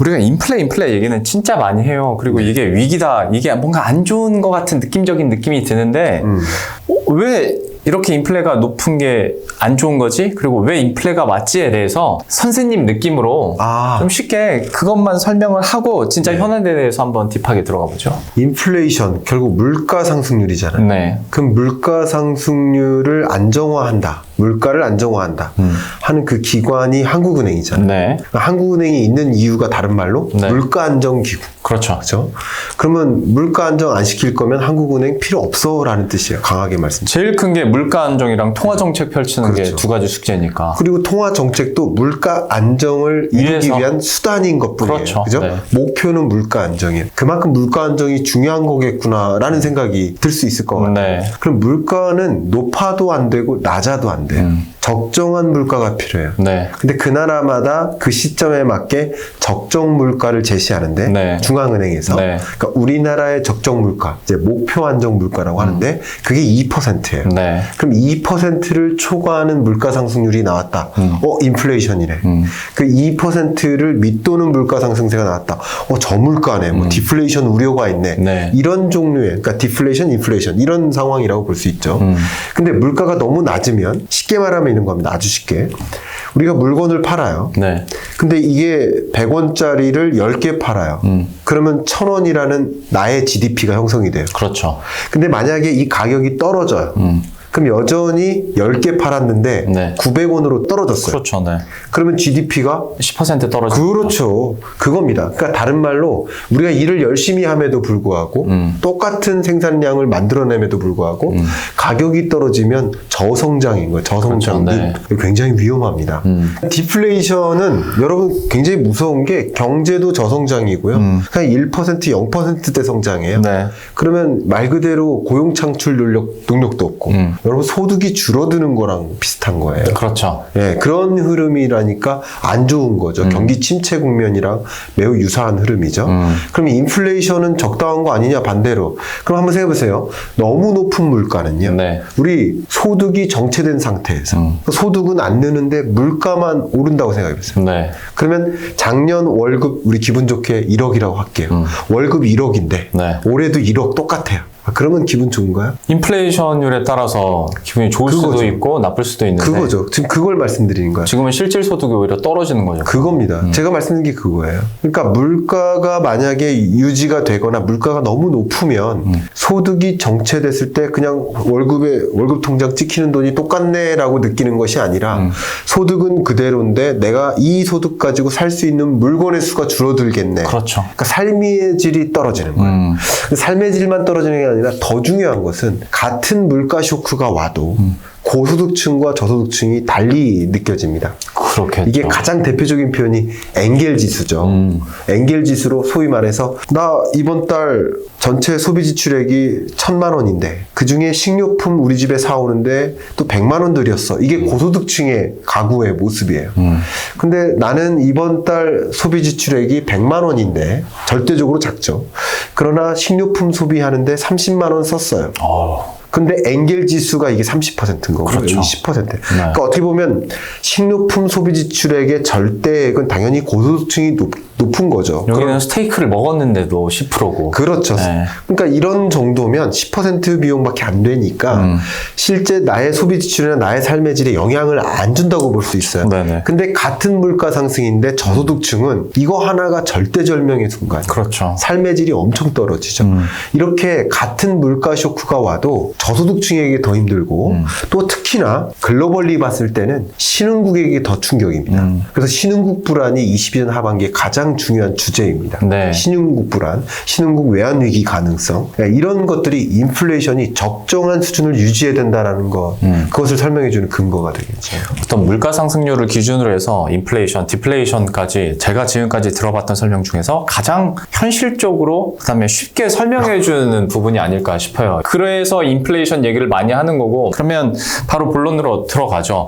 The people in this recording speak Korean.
우리가 인플레 얘기는 진짜 많이 해요. 그리고 이게 위기다, 이게 뭔가 안 좋은 것 같은 느낌적인 느낌이 드는데 왜 이렇게 인플레가 높은 게 안 좋은 거지? 그리고 왜 인플레가 왔지에 대해서 선생님 느낌으로 좀 쉽게 그것만 설명을 하고 진짜 현안에 대해서 한번 딥하게 들어가 보죠. 인플레이션, 결국 물가 상승률이잖아요. 네. 그럼 물가 상승률을 안정화한다. 물가를 안정화한다. 하는 그 기관이 한국은행이잖아요. 네. 한국은행이 있는 이유가 다른 말로 네. 물가 안정 기구. 그렇죠. 그렇죠? 그러면 물가 안정 안 시킬 거면 한국은행 필요 없어라는 뜻이에요. 강하게 말씀드리면. 제일 큰 게 물가 안정이랑 통화 정책 펼치는 그렇죠. 게 두 가지 숙제니까. 그리고 통화 정책도 물가 안정을 이루기 위한 수단인 것뿐이에요. 그렇죠. 그죠? 네. 목표는 물가 안정이에요. 그만큼 물가 안정이 중요한 거겠구나라는 생각이 들 수 있을 것 같아요. 네. 그럼 물가는 높아도 안 되고 낮아도 안 돼요. 적정한 물가가 필요해요. 네. 근데 그 나라마다 그 시점에 맞게 적정 물가를 제시하는데 네. 중앙은행에서 네. 그러니까 우리나라의 적정 물가, 이제 목표 안정 물가라고 하는데 그게 2%예요. 네. 그럼 2%를 초과하는 물가 상승률이 나왔다. 인플레이션이래. 그 2%를 밑도는 물가 상승세가 나왔다. 저물가네. 뭐 디플레이션 우려가 있네. 네. 이런 종류의, 그러니까 디플레이션, 인플레이션 이런 상황이라고 볼 수 있죠. 근데 물가가 너무 낮으면 쉽게 말하면 이런 겁니다. 아주 쉽게. 우리가 물건을 팔아요. 네. 근데 이게 100원짜리를 10개 팔아요. 그러면 1,000원이라는 나의 GDP가 형성이 돼요. 그렇죠. 근데 만약에 이 가격이 떨어져요. 그럼 여전히 10개 팔았는데 네. 900원으로 떨어졌어요. 그렇죠. 네. 그러면 GDP가 10% 떨어지죠. 그렇죠. 그겁니다. 그러니까 다른 말로 우리가 일을 열심히 함에도 불구하고 똑같은 생산량을 만들어냄에도 불구하고 가격이 떨어지면 저성장인 거예요. 저성장. 그렇죠. 네. 굉장히 위험합니다. 디플레이션은 여러분 굉장히 무서운 게 경제도 저성장이고요. 그냥 1%, 0%대 성장이에요. 네. 그러면 말 그대로 고용 창출 능력도 없고 여러분 소득이 줄어드는 거랑 비슷한 거예요. 그렇죠. 예, 그런 흐름이라니까 안 좋은 거죠. 경기 침체 국면이랑 매우 유사한 흐름이죠. 그럼 인플레이션은 적당한 거 아니냐 반대로. 그럼 한번 생각해 보세요. 너무 높은 물가는요. 네. 우리 소득이 정체된 상태에서 소득은 안 느는데 물가만 오른다고 생각해 보세요. 네. 그러면 작년 월급 우리 기분 좋게 1억이라고 할게요. 월급 1억인데 네. 올해도 1억 똑같아요. 그러면 기분 좋은가요? 인플레이션율에 따라서 기분이 좋을 수도 그거죠. 있고 나쁠 수도 있는데 그거죠. 지금 그걸 말씀드리는 거예요. 지금은 실질 소득이 오히려 떨어지는 거죠. 그겁니다. 제가 말씀드린 게 그거예요. 그러니까 물가가 만약에 유지가 되거나 물가가 너무 높으면 소득이 정체됐을 때 그냥 월급 통장 찍히는 돈이 똑같네라고 느끼는 것이 아니라 소득은 그대로인데 내가 이 소득 가지고 살 수 있는 물건의 수가 줄어들겠네. 그렇죠. 그러니까 삶의 질이 떨어지는 거예요. 삶의 질만 떨어지는 게 아니라 더 중요한 것은 같은 물가 쇼크가 와도 고소득층과 저소득층이 달리 느껴집니다. 그렇겠죠. 이게 가장 대표적인 표현이 엥겔 지수죠. 엥겔 지수로 소위 말해서 나 이번 달 전체 소비 지출액이 1,000만 원인데 그중에 식료품 우리 집에 사오는데 또 100만 원 들였어. 이게 고소득층의 가구의 모습이에요. 근데 나는 이번 달 소비 지출액이 100만 원인데 절대적으로 작죠. 그러나 식료품 소비하는데 30만 원 썼어요. 근데 엥겔 지수가 이게 30%인 거고 그렇죠. 여기 10%. 네. 그러니까 어떻게 보면 식료품 소비 지출액의 절대액은 당연히 고소득층이 높은 거죠. 여기는 스테이크를 먹었는데도 10%고. 그렇죠. 네. 그러니까 이런 정도면 10% 비용밖에 안 되니까 실제 나의 소비 지출이나 나의 삶의 질에 영향을 안 준다고 볼 수 있어요. 네네. 근데 같은 물가 상승인데 저소득층은 이거 하나가 절대절명의 순간. 그렇죠. 삶의 질이 엄청 떨어지죠. 이렇게 같은 물가 쇼크가 와도 저소득층에게 더 힘들고 또 특히나 글로벌리 봤을 때는 신흥국에게 더 충격입니다. 그래서 신흥국 불안이 22년 하반기에 가장 중요한 주제입니다. 네. 신흥국 불안, 신흥국 외환 위기 가능성 이런 것들이 인플레이션이 적정한 수준을 유지해야 된다는 것 그것을 설명해주는 근거가 되겠죠. 어떤 물가 상승률을 기준으로 해서 인플레이션, 디플레이션까지 제가 지금까지 들어봤던 설명 중에서 가장 현실적으로 그다음에 쉽게 설명해주는 부분이 아닐까 싶어요. 그래서 인플레이션 얘기를 많이 하는 거고 그러면 바로 본론으로 들어가죠.